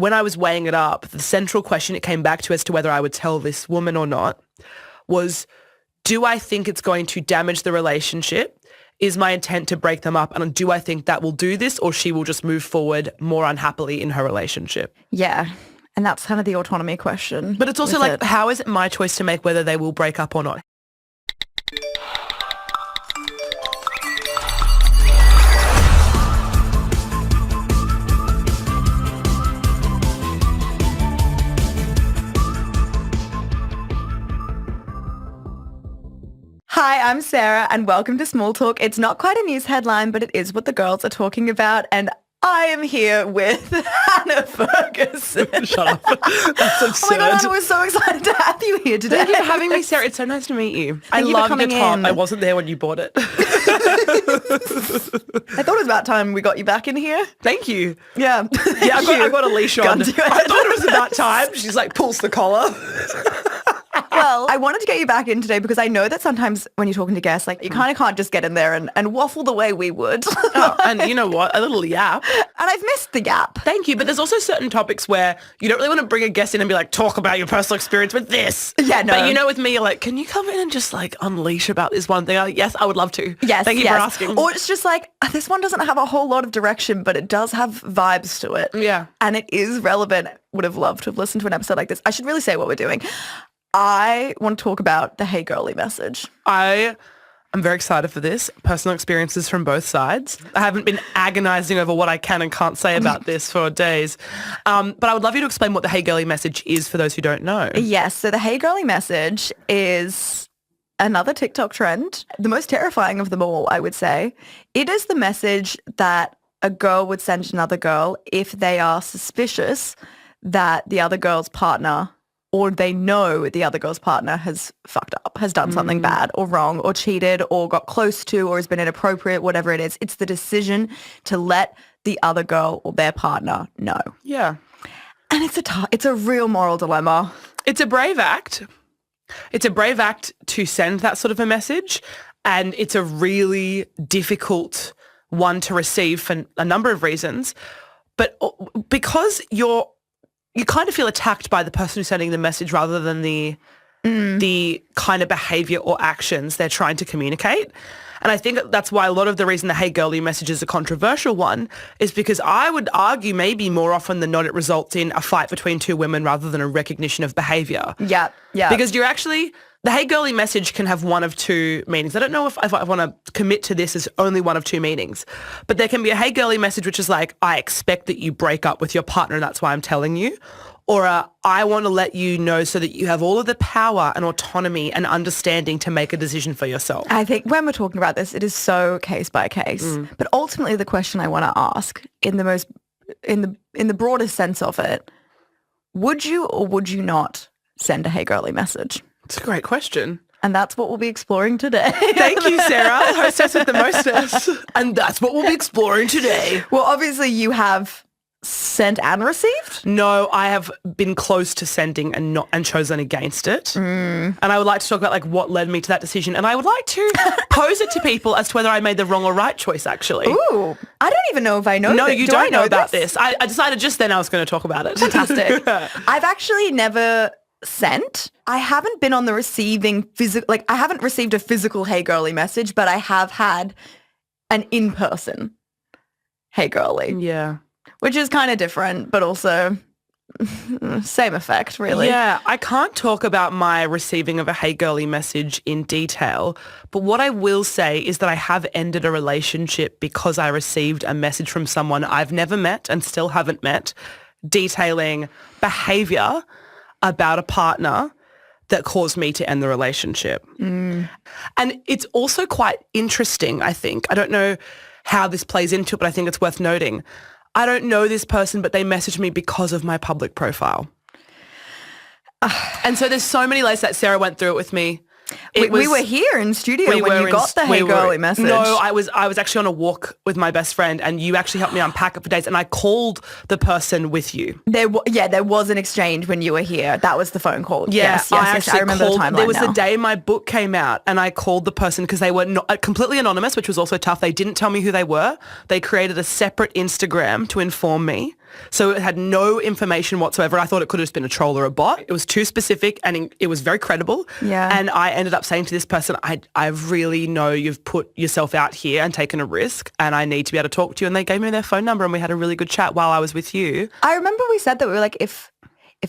When I was weighing it up, the central question it came back to as to whether I would tell this woman or not was, do I think it's going to damage the relationship? Is my intent to break them up? And do I think that will do this, or she will just move forward more unhappily in her relationship? Yeah. And that's kind of the autonomy question. But it's also like, how is it my choice to make whether they will break up or not? Hi, I'm Sarah and welcome to Small Talk. It's not quite a news headline, but it is what the girls are talking about. And I am here with Hannah Ferguson. Shut up. That's absurd. Oh my God, Hannah, we're so excited to have you here today. Thank you for having me, Sarah. It's so nice to meet you. Thank you love for coming your top. in. I wasn't there when you bought it. I thought it was about time we got you back in here. Thank you. Yeah. Yeah, I got a leash on. I Can't do it. thought it was about time. She's like, pulls the collar. Well, I wanted to get you back in today because I know that sometimes when you're talking to guests, like you kind of can't just get in there and waffle the way we would. And you know what? A little yap. And I've missed the yap. Thank you. But there's also certain topics where you don't really want to bring a guest in and be like, talk about your personal experience with this. Yeah, no. But you know, with me, you're like, can you come in and just like unleash about this one thing? I'm like, yes, I would love to. Yes, Thank you for asking. Or it's just like, this one doesn't have a whole lot of direction, but it does have vibes to it. Yeah. And it is relevant. Would have loved to have listened to an episode like this. I should really say what we're doing. I want to talk about the Hey Girly message. I'm very excited for this. Personal experiences from both sides. I haven't been agonizing over what I can and can't say about this for days. But I would love you to explain what the Hey Girly message is for those who don't know. Yes. So the Hey Girly message is another TikTok trend, the most terrifying of them all, I would say. It is the message that a girl would send another girl if they are suspicious that the other girl's partner, or they know the other girl's partner has fucked up, has done something bad or wrong or cheated or got close to or has been inappropriate, whatever it is. It's the decision to let the other girl or their partner know. Yeah. And it's a real moral dilemma. It's a brave act. It's a brave act to send that sort of a message. And it's a really difficult one to receive for a number of reasons. But because you kind of feel attacked by the person who's sending the message rather than the kind of behavior or actions they're trying to communicate. And I think that's why a lot of the reason the Hey Girly message is a controversial one is because I would argue maybe more often than not it results in a fight between two women rather than a recognition of behavior. Yeah, yeah. Because the Hey Girly message can have one of two meanings. I don't know if I want to commit to this as only one of two meanings, but there can be a Hey Girly message which is like, I expect that you break up with your partner and that's why I'm telling you. Or I want to let you know so that you have all of the power and autonomy and understanding to make a decision for yourself. I think when we're talking about this, it is so case by case. But ultimately the question I want to ask in the broadest sense of it, would you or would you not send a Hey Girly message? It's a great question. And that's what we'll be exploring today. Thank you, Sarah, hostess with the mostess. And that's what we'll be exploring today. Well, obviously you have sent and received? No, I have been close to sending and chosen against it. And I would like to talk about like what led me to that decision. And I would like to pose it to people as to whether I made the wrong or right choice, actually. Ooh, I don't even know if I know No, this. you don't know about this. I decided just then I was going to talk about it. Fantastic. I've actually never sent. I haven't been on the receiving I haven't received a physical Hey Girly message, but I have had an in-person Hey Girly. Yeah. Which is kind of different, but also same effect, really. Yeah, I can't talk about my receiving of a Hey Girly message in detail, but what I will say is that I have ended a relationship because I received a message from someone I've never met and still haven't met detailing behavior about a partner that caused me to end the relationship. And it's also quite interesting, I think. I don't know how this plays into it, but I think it's worth noting. I don't know this person, but they messaged me because of my public profile. And so there's so many layers that Sarah went through it with me. We were here in studio when you got the Hey Girly message. No, I was actually on a walk with my best friend and you actually helped me unpack it for days and I called the person with you. There was an exchange when you were here. That was the phone call. Yeah, yes. I remember the timeline There was now. the day my book came out and I called the person because they were completely anonymous, which was also tough. They didn't tell me who they were. They created a separate Instagram to inform me. So it had no information whatsoever. I thought it could have just been a troll or a bot. It was too specific and it was very credible. Yeah. And I ended up saying to this person, I really know you've put yourself out here and taken a risk and I need to be able to talk to you. And they gave me their phone number and we had a really good chat while I was with you. I remember we said that we were like, if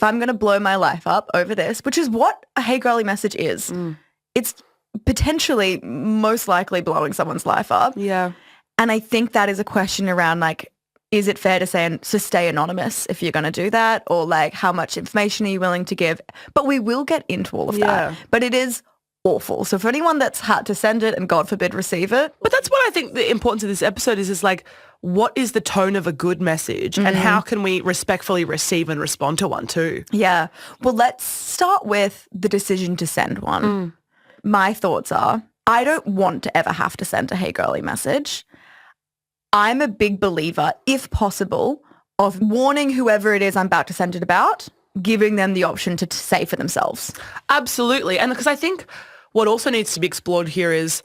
I'm going to blow my life up over this, which is what a Hey Girly message is, it's potentially most likely blowing someone's life up. Yeah. And I think that is a question around like, is it fair to say to stay anonymous if you're going to do that? Or like how much information are you willing to give? But we will get into all of that. But it is awful. So for anyone that's had to send it and God forbid receive it. But that's what I think the importance of this episode is like, what is the tone of a good message and how can we respectfully receive and respond to one too? Yeah. Well, let's start with the decision to send one. My thoughts are, I don't want to ever have to send a Hey Girly message. I'm a big believer, if possible, of warning whoever it is I'm about to send it about, giving them the option to say for themselves. Absolutely. And because I think what also needs to be explored here is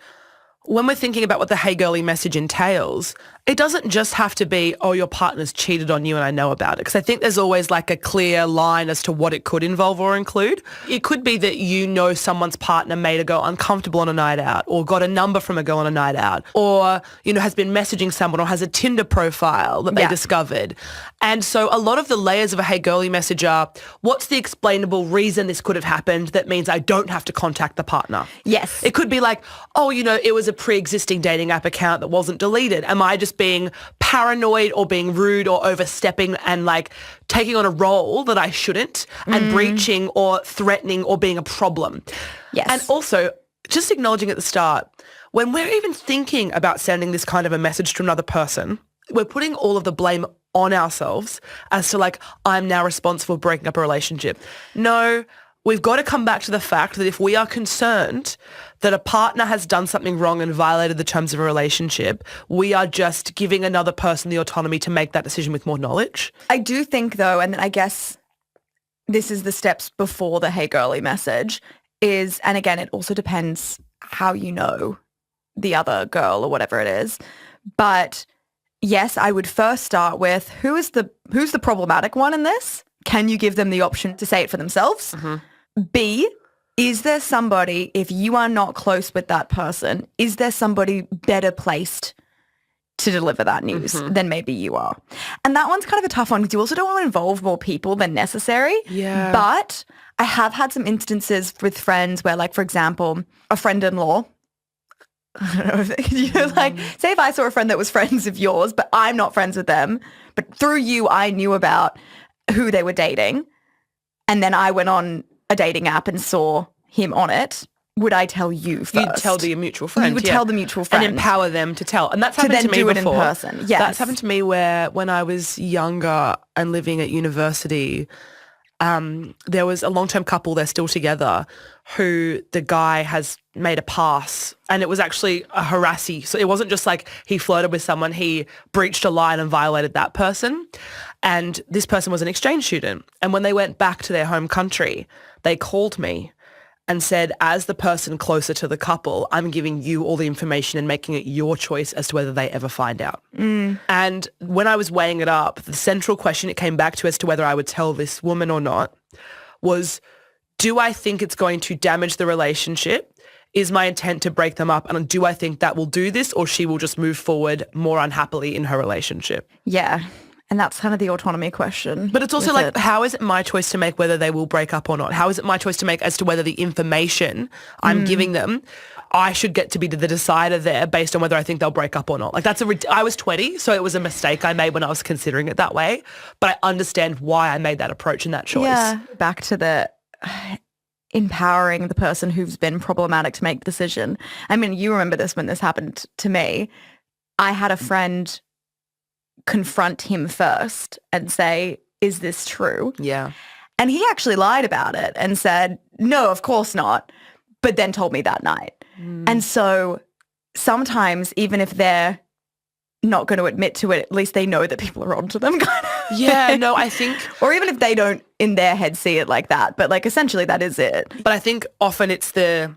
when we're thinking about what the Hey Girly message entails, it doesn't just have to be, oh, your partner's cheated on you and I know about it. Because I think there's always like a clear line as to what it could involve or include. It could be that you know someone's partner made a girl uncomfortable on a night out or got a number from a girl on a night out or, has been messaging someone or has a Tinder profile that they discovered. And so a lot of the layers of a Hey Girly message are, what's the explainable reason this could have happened that means I don't have to contact the partner? Yes. It could be like, oh, it was a pre-existing dating app account that wasn't deleted. Am I just being paranoid or being rude or overstepping and like taking on a role that I shouldn't and breaching or threatening or being a problem? Yes. And also just acknowledging at the start, when we're even thinking about sending this kind of a message to another person, we're putting all of the blame on ourselves as to like, I'm now responsible for breaking up a relationship. No, we've got to come back to the fact that if we are concerned that a partner has done something wrong and violated the terms of a relationship, we are just giving another person the autonomy to make that decision with more knowledge. I do think though, and I guess this is the steps before the Hey Girly message is, and again, it also depends how you know the other girl or whatever it is. But yes, I would first start with who's the problematic one in this? Can you give them the option to say it for themselves? B, is there somebody, if you are not close with that person, is there somebody better placed to deliver that news than maybe you are? And that one's kind of a tough one because you also don't want to involve more people than necessary. Yeah. But I have had some instances with friends where, like, for example, a friend-in-law, I don't know if like, say if I saw a friend that was friends of yours, but I'm not friends with them, but through you, I knew about who they were dating. And then I went on a dating app and saw him on it. Would I tell you first? You'd tell the mutual friend. You would tell the mutual friend. And empower them to tell. And that's happened to me do before. It in person. Yes. That's happened to me where when I was younger and living at university, there was a long-term couple, they're still together, who the guy has made a pass and it was actually a harassy. So it wasn't just like he flirted with someone, he breached a line and violated that person. And this person was an exchange student. And when they went back to their home country, they called me and said, as the person closer to the couple, I'm giving you all the information and making it your choice as to whether they ever find out. And when I was weighing it up, the central question it came back to as to whether I would tell this woman or not was, do I think it's going to damage the relationship? Is my intent to break them up? And do I think that will do this or she will just move forward more unhappily in her relationship? Yeah. And that's kind of the autonomy question. But it's also like, how is it my choice to make whether they will break up or not? How is it my choice to make as to whether the information I'm giving them, I should get to be the decider there based on whether I think they'll break up or not? Like I was 20, so it was a mistake I made when I was considering it that way. But I understand why I made that approach and that choice. Yeah, back to the empowering the person who's been problematic to make the decision. I mean, you remember this when this happened to me. I had a friend confront him first and say, is this true? Yeah. And he actually lied about it and said, no, of course not, but then told me that night. And so sometimes even if they're not going to admit to it, at least they know that people are onto them. Kind of. Yeah, no, I think... or even if they don't in their head see it like that, but like essentially that is it. But I think often it's the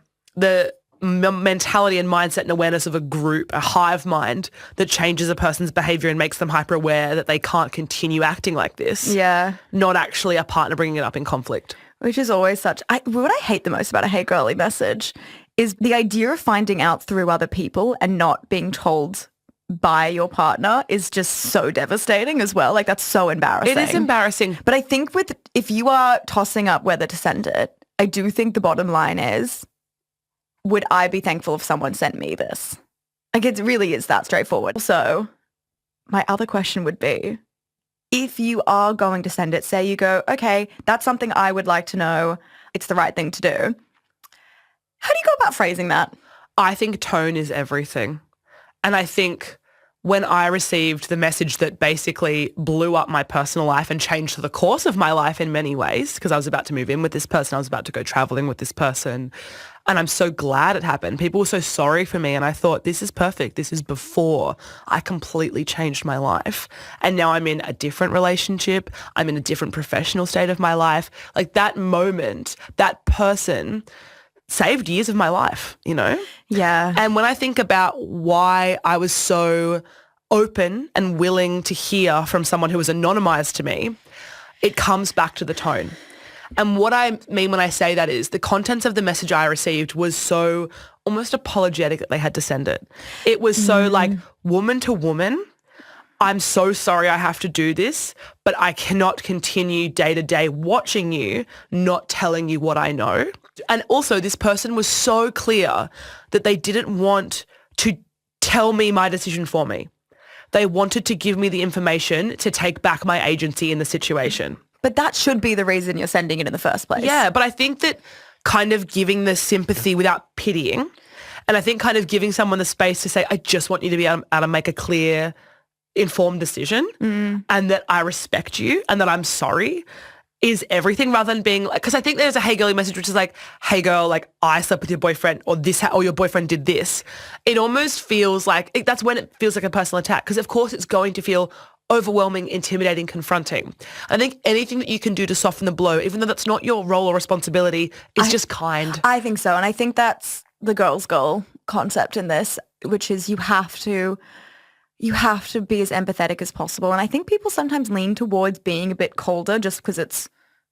mentality and mindset and awareness of a group, a hive mind that changes a person's behavior and makes them hyper aware that they can't continue acting like this. Yeah. Not actually a partner bringing it up in conflict. Which is always what I hate the most about a Hey Girly message is the idea of finding out through other people and not being told by your partner is just so devastating as well. Like, that's so embarrassing. It is embarrassing. But I think if you are tossing up whether to send it, I do think the bottom line is, would I be thankful if someone sent me this? Like, it really is that straightforward. So my other question would be, if you are going to send it, say you go, okay, that's something I would like to know. It's the right thing to do. How do you go about phrasing that? I think tone is everything. And I think when I received the message that basically blew up my personal life and changed the course of my life in many ways, because I was about to move in with this person, I was about to go traveling with this person, and I'm so glad it happened. People were so sorry for me, and I thought, this is perfect. This is before I completely changed my life. And now I'm in a different relationship. I'm in a different professional state of my life. Like, that moment, that person saved years of my life, you know? Yeah. And when I think about why I was so open and willing to hear from someone who was anonymized to me, it comes back to the tone. And what I mean when I say that is the contents of the message I received was so almost apologetic that they had to send it. It was so like, woman to woman, I'm so sorry I have to do this, but I cannot continue day to day watching you, not telling you what I know. And also, this person was so clear that they didn't want to tell me my decision for me. They wanted to give me the information to take back my agency in the situation. But that should be the reason you're sending it in the first place. Yeah, but I think that kind of giving the sympathy without pitying, and I think kind of giving someone the space to say, I just want you to be able to make a clear, informed decision and that I respect you and that I'm sorry is everything, rather than being like, because I think there's a Hey Girly message which is like, hey girl, like I slept with your boyfriend or this, or your boyfriend did this. It almost feels like, that's when it feels like a personal attack, because of course it's going to feel overwhelming, intimidating, confronting. I think anything that you can do to soften the blow, even though that's not your role or responsibility, is just kind. I think so. And I think that's the girl's goal concept in this, which is you have to be as empathetic as possible. And I think people sometimes lean towards being a bit colder just because it's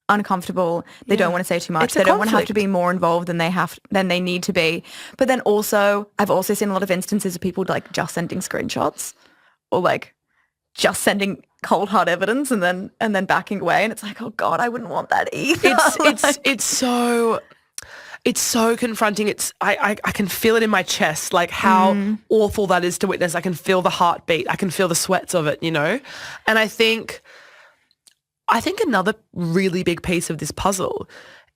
uncomfortable. They don't want to say too much. They don't want to have to be more involved than they need to be. But then also, I've also seen a lot of instances of people like just sending screenshots or like just sending cold hard evidence and then backing away. And it's like, oh God, I wouldn't want that either. It's so confronting. I can feel it in my chest, like how awful that is to witness. I can feel the heartbeat. I can feel the sweats of it, you know? And I think another really big piece of this puzzle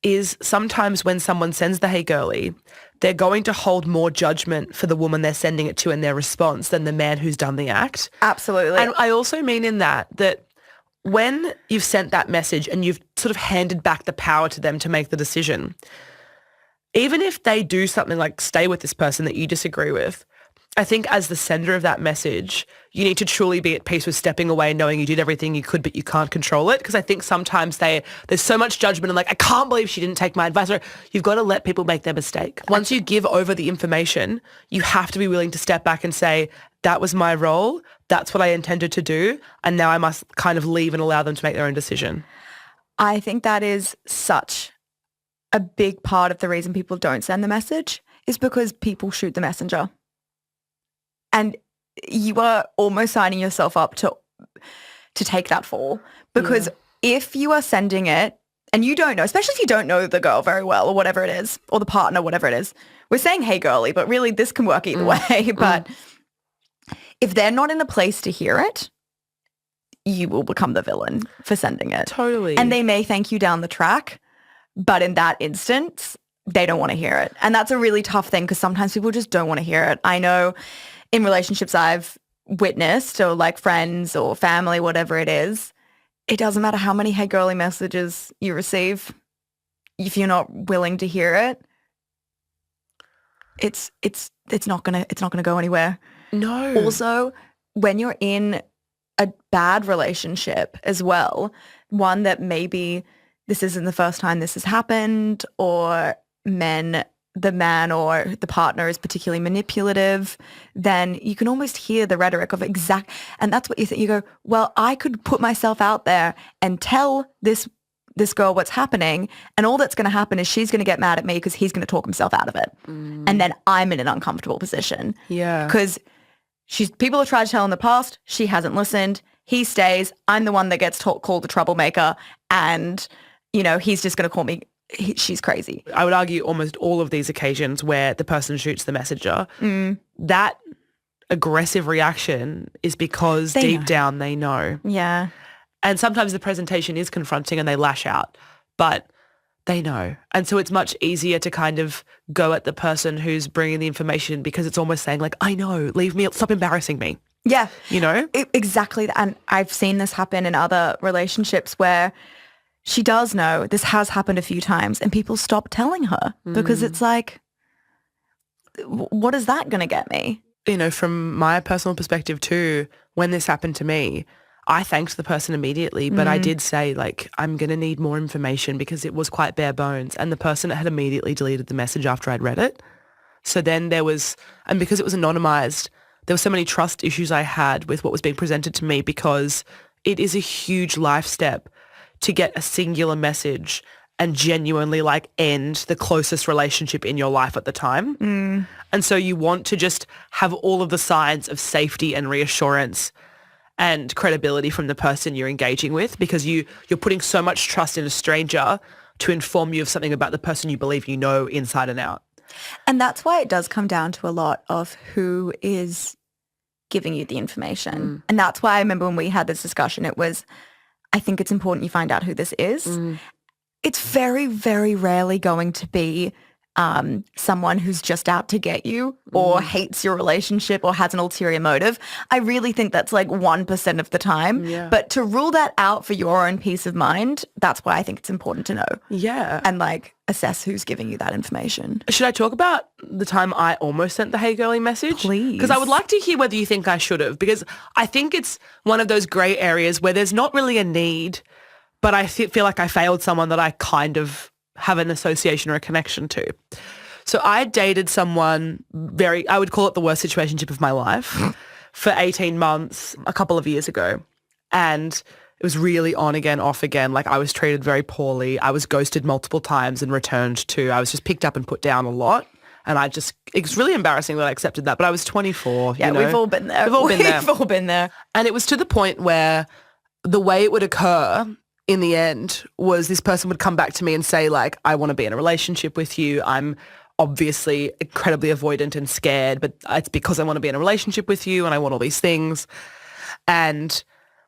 is sometimes when someone sends the Hey Girly, they're going to hold more judgment for the woman they're sending it to and their response than the man who's done the act. Absolutely. And I also mean in that when you've sent that message and you've sort of handed back the power to them to make the decision, even if they do something like stay with this person that you disagree with, I think as the sender of that message, you need to truly be at peace with stepping away, knowing you did everything you could, but you can't control it. Because I think sometimes there's so much judgment and like, I can't believe she didn't take my advice. Or you've got to let people make their mistake. Once you give over the information, you have to be willing to step back and say, that was my role. That's what I intended to do. And now I must kind of leave and allow them to make their own decision. I think that is such a big part of the reason people don't send the message is because people shoot the messenger. And you are almost signing yourself up to take that fall. Because if you are sending it and you don't know, especially if you don't know the girl very well or whatever it is, or the partner, whatever it is, we're saying Hey Girly, but really this can work either way. But if they're not in a place to hear it, you will become the villain for sending it. Totally. And they may thank you down the track, but in that instance, they don't want to hear it. And that's a really tough thing because sometimes people just don't want to hear it. I know in relationships I've witnessed or like friends or family, whatever it is, it doesn't matter how many Hey Girly messages you receive. If you're not willing to hear it, it's not gonna go anywhere. No. Also, when you're in a bad relationship as well, one that maybe this isn't the first time this has happened, or men the man or the partner is particularly manipulative, then you can almost hear the rhetoric of and that's what you think. You go, well, I could put myself out there and tell this girl what's happening, and all that's going to happen is she's going to get mad at me because he's going to talk himself out of it. And then I'm in an uncomfortable position. Yeah. Because people have tried to tell in the past, she hasn't listened. He stays. I'm the one that gets called the troublemaker, and, he's just going to call me, she's crazy. I would argue almost all of these occasions where the person shoots the messenger, that aggressive reaction is because deep down they know. Yeah. And sometimes the presentation is confronting and they lash out, but they know. And so it's much easier to kind of go at the person who's bringing the information because it's almost saying like, I know, leave me, stop embarrassing me. Yeah. Exactly. And I've seen this happen in other relationships where she does know. This has happened a few times and people stop telling her because it's like, what is that going to get me? From my personal perspective too, when this happened to me, I thanked the person immediately, but I did say, like, I'm going to need more information because it was quite bare bones. And the person had immediately deleted the message after I'd read it. So then and because it was anonymized, there were so many trust issues I had with what was being presented to me because it is a huge life step to get a singular message and genuinely end the closest relationship in your life at the time. And so you want to just have all of the signs of safety and reassurance and credibility from the person you're engaging with because you're putting so much trust in a stranger to inform you of something about the person you believe you know inside and out. And that's why it does come down to a lot of who is giving you the information. And that's why I remember when we had this discussion, it was, I think it's important you find out who this is. It's very, very rarely going to be someone who's just out to get you or hates your relationship or has an ulterior motive. I really think that's 1% of the time. Yeah. But to rule that out for your own peace of mind, that's why I think it's important to know. Yeah. And assess who's giving you that information. Should I talk about the time I almost sent the Hey Girly message? Please. Because I would like to hear whether you think I should have, because I think it's one of those grey areas where there's not really a need, but I feel like I failed someone that I kind of have an association or a connection to. So I dated someone I would call it the worst situationship of my life for 18 months a couple of years ago. And it was really on again, off again. I was treated very poorly. I was ghosted multiple times and returned to. I was just picked up and put down a lot. And it was really embarrassing that I accepted that. But I was 24. Yeah, we've all been there. We've all been there. And it was to the point where the way it would occur in the end was this person would come back to me and say I want to be in a relationship with you. I'm obviously incredibly avoidant and scared, but it's because I want to be in a relationship with you and I want all these things. And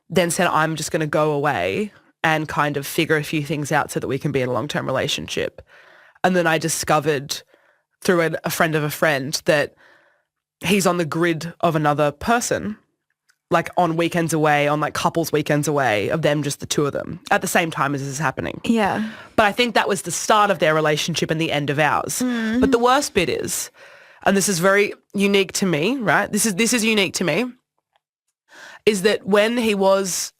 then said, I'm just going to go away and kind of figure a few things out so that we can be in a long-term relationship. And then I discovered through a friend of a friend that he's on the grid of another person, on weekends away, on couples weekends away of them, just the two of them at the same time as this is happening. Yeah. But I think that was the start of their relationship and the end of ours. But the worst bit is, and this is very unique to me, right? This is unique to me, is that when he was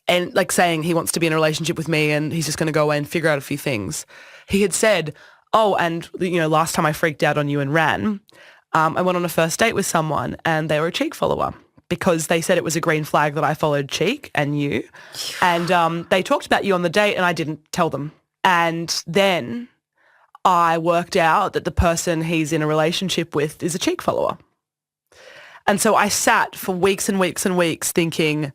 saying he wants to be in a relationship with me and he's just going to go away and figure out a few things, he had said, oh, and last time I freaked out on you and ran, I went on a first date with someone and they were a cheek follower, because they said it was a green flag that I followed Cheek and you. And they talked about you on the date and I didn't tell them. And then I worked out that the person he's in a relationship with is a Cheek follower. And so I sat for weeks and weeks and weeks thinking,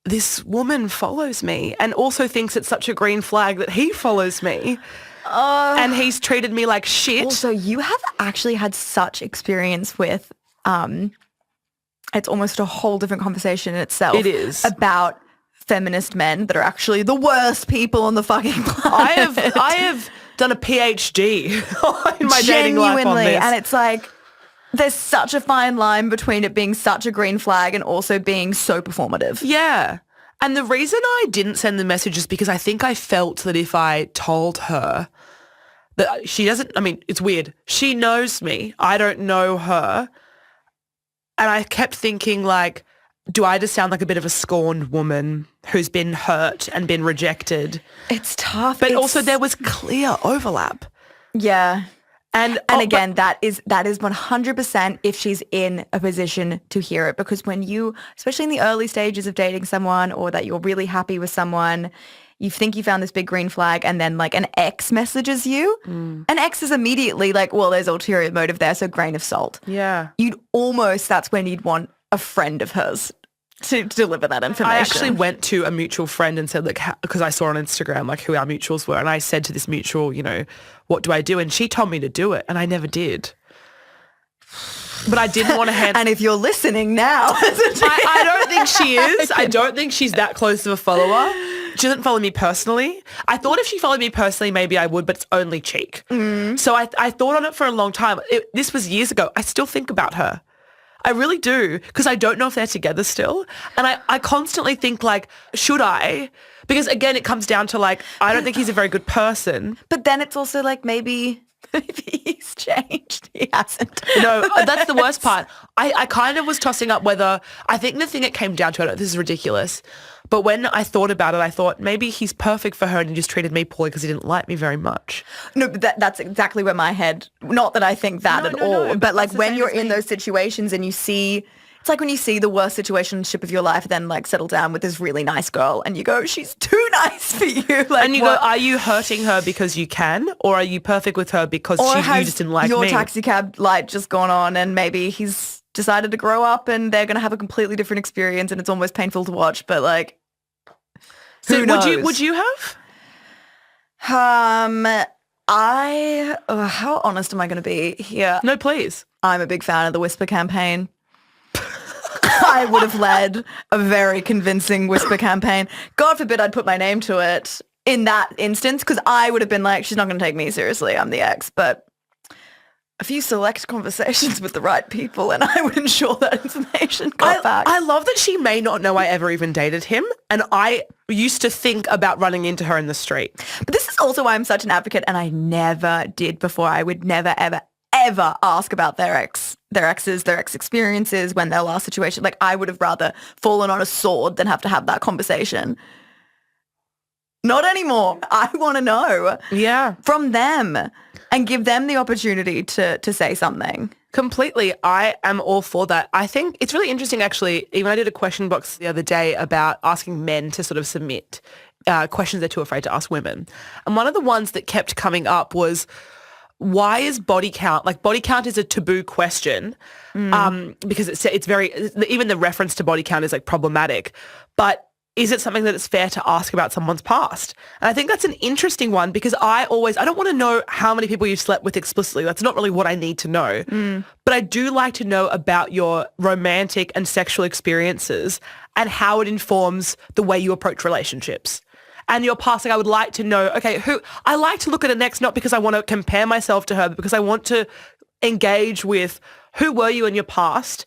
this woman follows me and also thinks it's such a green flag that he follows me. And he's treated me like shit. Also, you have actually had such experience with... it's almost a whole different conversation in itself. It is. About feminist men that are actually the worst people on the fucking planet. I have done a PhD in my dating life on this. And it's there's such a fine line between it being such a green flag and also being so performative. Yeah. And the reason I didn't send the message is because I think I felt that if I told her that she doesn't, it's weird. She knows me. I don't know her. And I kept thinking, do I just sound like a bit of a scorned woman who's been hurt and been rejected? It's tough. But also there was clear overlap. Yeah. And again, that is 100% if she's in a position to hear it. Because when you, especially in the early stages of dating someone or that you're really happy with someone, you think you found this big green flag and then like an ex messages you. An ex is immediately like, well, there's ulterior motive there, so grain of salt. Yeah. That's when you'd want a friend of hers to deliver that information. I actually went to a mutual friend and said, look, because I saw on Instagram like who our mutuals were, and I said to this mutual, you know, what do I do? And she told me to do it, and I never did. But I didn't want to hand. And if you're listening now, I don't think she is. I don't think she's that close of a follower. She doesn't follow me personally. I thought if she followed me personally, maybe I would, but it's only cheek. So I thought on it for a long time. This was years ago. I still think about her. I really do, because I don't know if they're together still. And I constantly think like, should I? Because again, it comes down to like, I don't think he's a very good person. But then it's also like maybe he's changed. He hasn't. No, that's the worst part. I kind of was tossing up whether, I think the thing it came down to, I know this is ridiculous, but when I thought about it, I thought maybe he's perfect for her and he just treated me poorly because he didn't like me very much. No, but that's exactly where my head, not that I think that at all, no, but like when you're in me. those situations and you see, it's like when you see the worst situationship of your life, then like settle down with this really nice girl and you go, she's too nice for you. Like, and you go, are you hurting her because you can, or are you perfect with her because you just didn't like your me? taxi cab light just gone on and maybe he's decided to grow up and they're going to have a completely different experience and it's almost painful to watch, but like, So who knows? would you have? How honest am I going to be here? No, please. I'm a big fan of the Whisper campaign. I would have led a very convincing Whisper campaign. God forbid I'd put my name to it in that instance, because I would have been like, she's not going to take me seriously. I'm the ex. But a few select conversations with the right people and I would ensure that information got back. I love that she may not know I ever even dated him, and I used to think about running into her in the street. But this is also why I'm such an advocate, and I never did before. I would never, ever, ever ask about their exes, their ex experiences, when their last situation. Like, I would have rather fallen on a sword than have to have that conversation. Not anymore. I want to know from them and give them the opportunity to say something. Completely. I am all for that. I think it's really interesting, actually. Even I did a question box the other day about asking men to sort of submit questions they're too afraid to ask women. And one of the ones that kept coming up was, why is body count, like body count is a taboo question because it's very, even the reference to body count is like problematic, but is it something that it's fair to ask about someone's past? And I think that's an interesting one, because I don't want to know how many people you've slept with explicitly. That's not really what I need to know. But I do like to know about your romantic and sexual experiences and how it informs the way you approach relationships. And your past, like, I would like to know, okay, I like to look at an ex not because I want to compare myself to her, but because I want to engage with who were you in your past,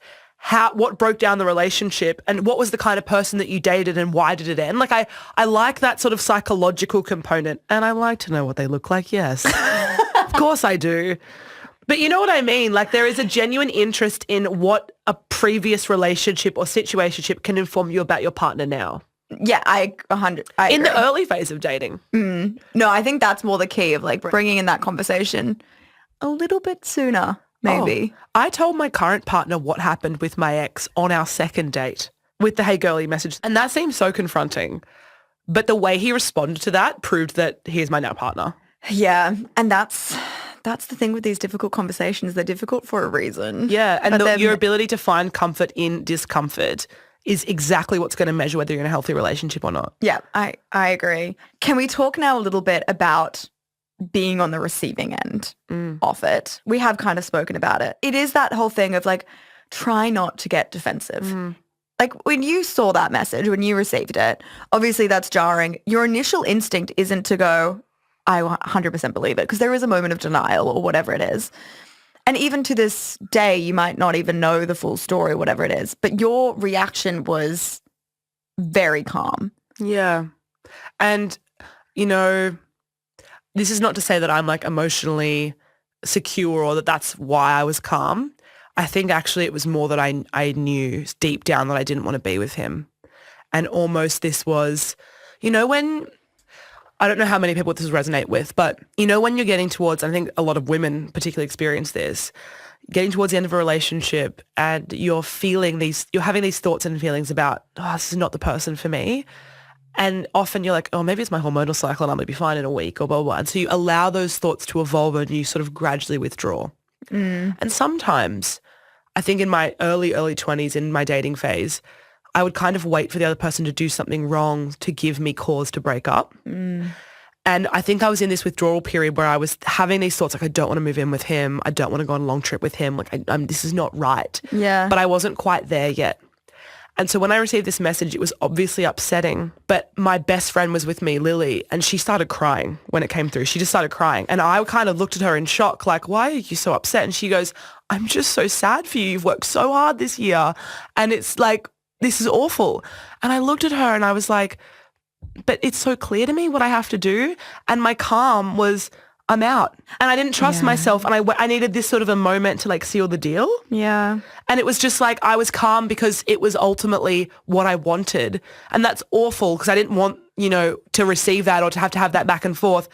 what broke down the relationship, and what was the kind of person that you dated and why did it end? Like, I like that sort of psychological component, and I like to know what they look like, yes. Of course I do. But you know what I mean? Like, there is a genuine interest in what a previous relationship or situationship can inform you about your partner now. Yeah, I agree. In the early phase of dating. No, I think that's more the key of like bringing in that conversation a little bit sooner. Maybe. Oh, I told my current partner what happened with my ex on our second date with the Hey Girly message. And that seemed so confronting. But the way he responded to that proved that he is my now partner. Yeah. And that's the thing with these difficult conversations. They're difficult for a reason. Yeah. And your ability to find comfort in discomfort is exactly what's going to measure whether you're in a healthy relationship or not. Yeah, I agree. Can we talk now a little bit about being on the receiving end of it? We have kind of spoken about it. It is that whole thing of like, try not to get defensive. Like, when you saw that message, when you received it, obviously that's jarring. Your initial instinct isn't to go, I 100% believe it, because there is a moment of denial or whatever it is. And even to this day, you might not even know the full story, whatever it is. But your reaction was very calm. Yeah. And, you know, this is not to say that I'm like emotionally secure or that that's why I was calm. I think actually it was more that I knew deep down that I didn't want to be with him. And almost this was, you know, when I don't know how many people this resonate with, but when you're getting towards, I think a lot of women particularly experience this, getting towards the end of a relationship and you're having these thoughts and feelings about, oh, this is not the person for me. And often you're like, oh, maybe it's my hormonal cycle and I'm going to be fine in a week or blah, blah, blah. And so you allow those thoughts to evolve and you sort of gradually withdraw. And sometimes I think in my early 20s, in my dating phase, I would kind of wait for the other person to do something wrong to give me cause to break up. And I think I was in this withdrawal period where I was having these thoughts like, I don't want to move in with him. I don't want to go on a long trip with him. Like, this is not right. Yeah. But I wasn't quite there yet. And so when I received this message, it was obviously upsetting. But my best friend was with me, Lily, and she started crying when it came through. She just started crying. And I kind of looked at her in shock, like, why are you so upset? And she goes, I'm just so sad for you. You've worked so hard this year. And it's like, this is awful. And I looked at her and I was like, but it's so clear to me what I have to do. And my calm was, I'm out. And I didn't trust myself. And I needed this sort of a moment to like seal the deal. Yeah. And it was just like, I was calm because it was ultimately what I wanted. And that's awful because I didn't want, to receive that or to have that back and forth.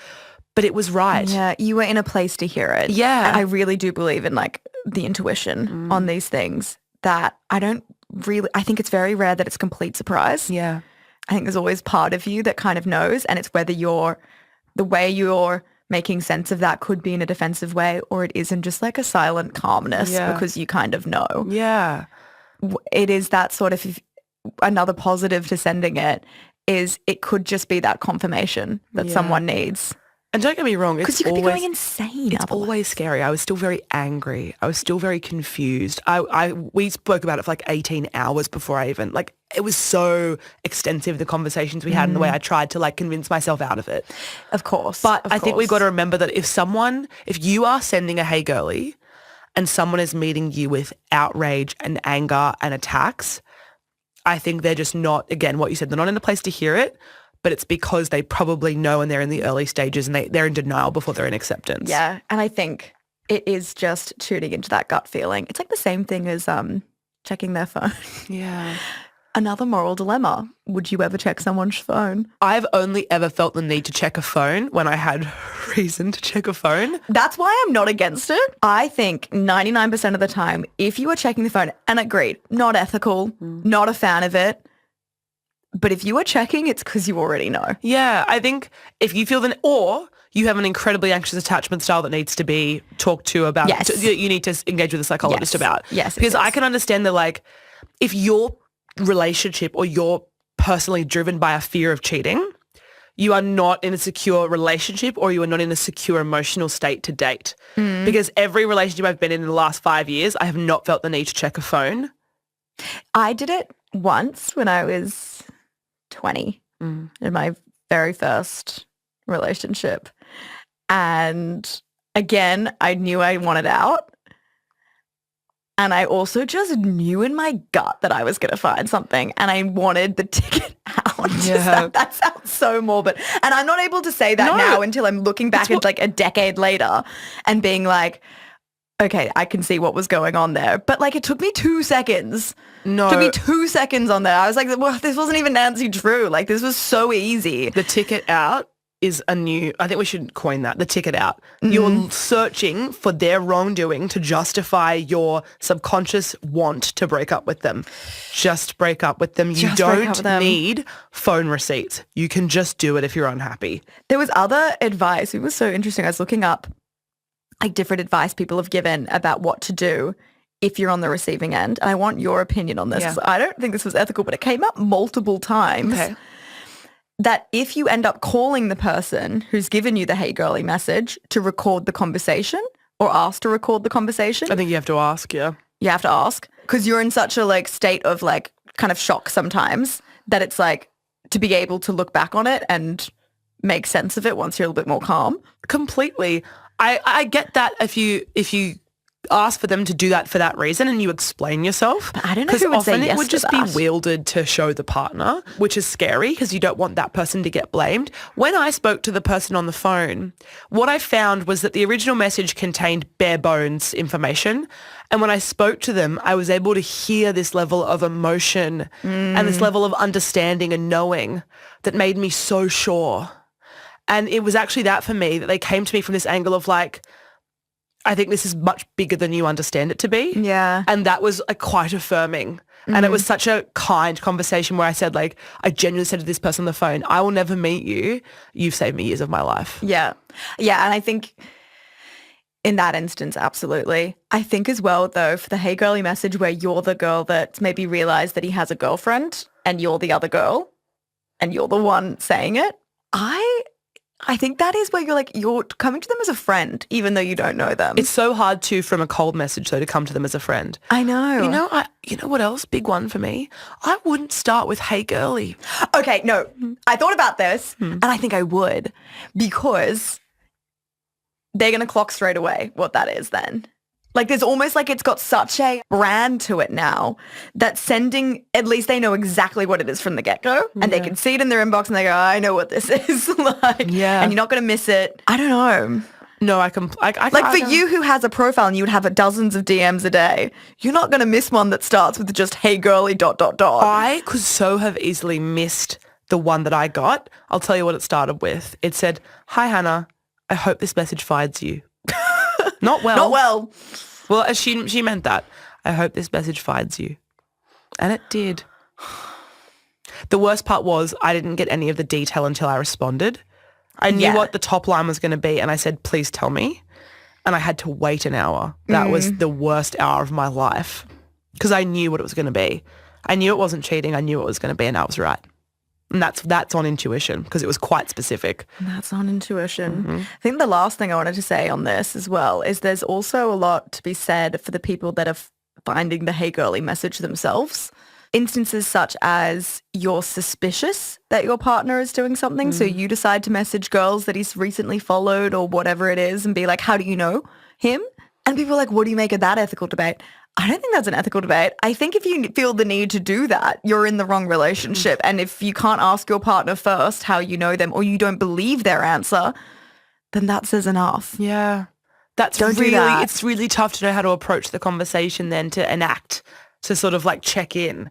But it was right. Yeah. You were in a place to hear it. Yeah. And I really do believe in like the intuition on these things that I think it's very rare that it's complete surprise. Yeah. I think there's always part of you that kind of knows, and it's whether the way you're making sense of that could be in a defensive way or it isn't, just like a silent calmness because you kind of know. Yeah. It is that sort of another positive to sending it is it could just be that confirmation that someone needs. And don't get me wrong, because you could be going insane. It's always scary. I was still very angry. I was still very confused. We spoke about it for like 18 hours before I even, like, it was so extensive, the conversations we had and the way I tried to like convince myself out of it. Of course. But I think we've got to remember that if you are sending a Hey Girly and someone is meeting you with outrage and anger and attacks, I think they're just not, again, what you said, they're not in a place to hear it. But it's because they probably know and they're in the early stages and they're in denial before they're in acceptance. Yeah. And I think it is just tuning into that gut feeling. It's like the same thing as checking their phone. Yeah. Another moral dilemma. Would you ever check someone's phone? I've only ever felt the need to check a phone when I had reason to check a phone. That's why I'm not against it. I think 99% of the time, if you are checking the phone, and agreed, not ethical, not a fan of it, but if you are checking, it's because you already know. Yeah, I think if you feel or you have an incredibly anxious attachment style that needs to be talked to about, you need to engage with a psychologist about. Yes. Because I can understand that, like, if your relationship or you're personally driven by a fear of cheating, you are not in a secure relationship or you are not in a secure emotional state to date. Because every relationship I've been in the last 5 years, I have not felt the need to check a phone. I did it once when I was 20 in my very first relationship. And again, I knew I wanted out. And I also just knew in my gut that I was going to find something and I wanted the ticket out. Yeah. That sounds so morbid. And I'm not able to say that now until I'm looking back at like a decade later and being like, okay, I can see what was going on there. But like it took me 2 seconds. No. It took me 2 seconds on there. I was like, well, this wasn't even Nancy Drew. Like this was so easy. The ticket out is I think we should coin that, the ticket out. You're searching for their wrongdoing to justify your subconscious want to break up with them. Just break up with them. You don't need phone receipts. You can just do it if you're unhappy. There was other advice. It was so interesting. I was looking up like different advice people have given about what to do if you're on the receiving end. And I want your opinion on this. Yeah. I don't think this was ethical, but it came up multiple times. That if you end up calling the person who's given you the Hey Girly message to record the conversation or ask to record the conversation. I think you have to ask, yeah. You have to ask because you're in such a like state of like kind of shock sometimes that it's like to be able to look back on it and make sense of it once you're a little bit more calm. Completely. I get that if you ask for them to do that for that reason and you explain yourself. But I don't know who would say yes to that. Because often it would just be wielded to show the partner, which is scary because you don't want that person to get blamed. When I spoke to the person on the phone, what I found was that the original message contained bare bones information. And when I spoke to them, I was able to hear this level of emotion and this level of understanding and knowing that made me so sure. And it was actually that for me, that they came to me from this angle of like, I think this is much bigger than you understand it to be. Yeah. And that was quite affirming. And it was such a kind conversation where I said, like, I genuinely said to this person on the phone, I will never meet you. You've saved me years of my life. Yeah. Yeah. And I think in that instance, absolutely. I think as well, though, for the Hey Girly message where you're the girl that's maybe realized that he has a girlfriend and you're the other girl and you're the one saying it, I think that is where you're like, you're coming to them as a friend, even though you don't know them. It's so hard to, from a cold message, though, to come to them as a friend. I know. You know what else? Big one for me. I wouldn't start with Hey Girly. Okay, no. I thought about this and I think I would because they're going to clock straight away what that is then. Like there's almost like it's got such a brand to it now that sending, at least they know exactly what it is from the get-go and they can see it in their inbox and they go, I know what this is. And you're not going to miss it. I don't know. No, you who has a profile and you would have dozens of DMs a day, you're not going to miss one that starts with just Hey Girly ... I could so have easily missed the one that I got. I'll tell you what it started with. It said, hi, Hannah. I hope this message finds you. Not well. Not well. Well, she meant that. I hope this message finds you. And it did. The worst part was I didn't get any of the detail until I responded. I knew what the top line was going to be and I said, please tell me. And I had to wait an hour. That was the worst hour of my life because I knew what it was going to be. I knew it wasn't cheating. I knew it was going to be and I was right. And that's on intuition because it was quite specific. That's on intuition. I think the last thing I wanted to say on this as well is there's also a lot to be said for the people that are finding the Hey Girly message themselves. Instances such as you're suspicious that your partner is doing something, so you decide to message girls that he's recently followed or whatever it is and be like, how do you know him? And people are like, what do you make of that ethical debate? I don't think that's an ethical debate. I think if you feel the need to do that, you're in the wrong relationship. And if you can't ask your partner first how you know them or you don't believe their answer, then that says enough. Yeah. It's really tough to know how to approach the conversation then to enact, to sort of like check in.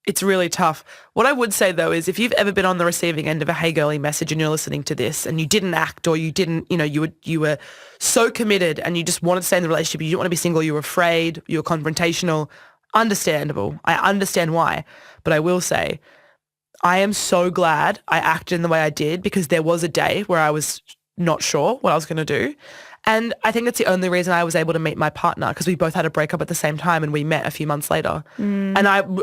It's really tough. What I would say though is if you've ever been on the receiving end of a Hey Girly message and you're listening to this and you didn't act or you didn't, you were so committed and you just wanted to stay in the relationship, you didn't want to be single, you were afraid, you were confrontational, understandable. I understand why. But I will say I am so glad I acted in the way I did because there was a day where I was not sure what I was going to do. And I think that's the only reason I was able to meet my partner because we both had a breakup at the same time and we met a few months later. And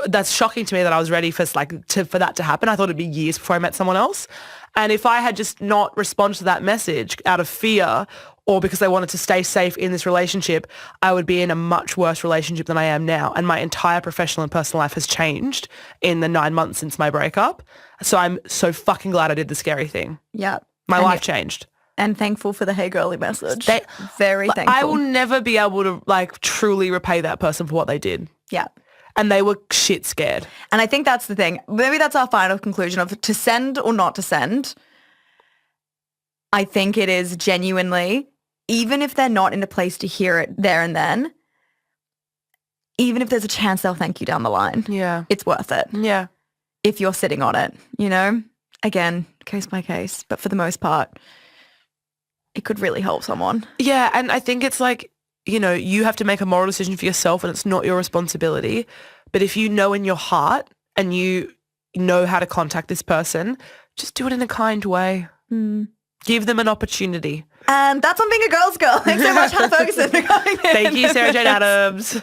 that's shocking to me that I was ready for that to happen. I thought it'd be years before I met someone else. And if I had just not responded to that message out of fear or because I wanted to stay safe in this relationship, I would be in a much worse relationship than I am now. And my entire professional and personal life has changed in the 9 months since my breakup. So I'm so fucking glad I did the scary thing. Yeah. My life changed. And thankful for the Hey Girly message. Very thankful. I will never be able to truly repay that person for what they did. Yeah. And they were shit scared. And I think that's the thing. Maybe that's our final conclusion of to send or not to send. I think it is genuinely, even if they're not in a place to hear it there and then, even if there's a chance they'll thank you down the line. Yeah. It's worth it. Yeah. If you're sitting on it, again, case by case, but for the most part, it could really help someone. Yeah, and I think it's like, you have to make a moral decision for yourself and it's not your responsibility. But if you know in your heart and you know how to contact this person, just do it in a kind way. Give them an opportunity. And that's on being a girl's girl. Thanks so much, Hannah Ferguson, for coming in. Thank you, Sarah Jane Adams.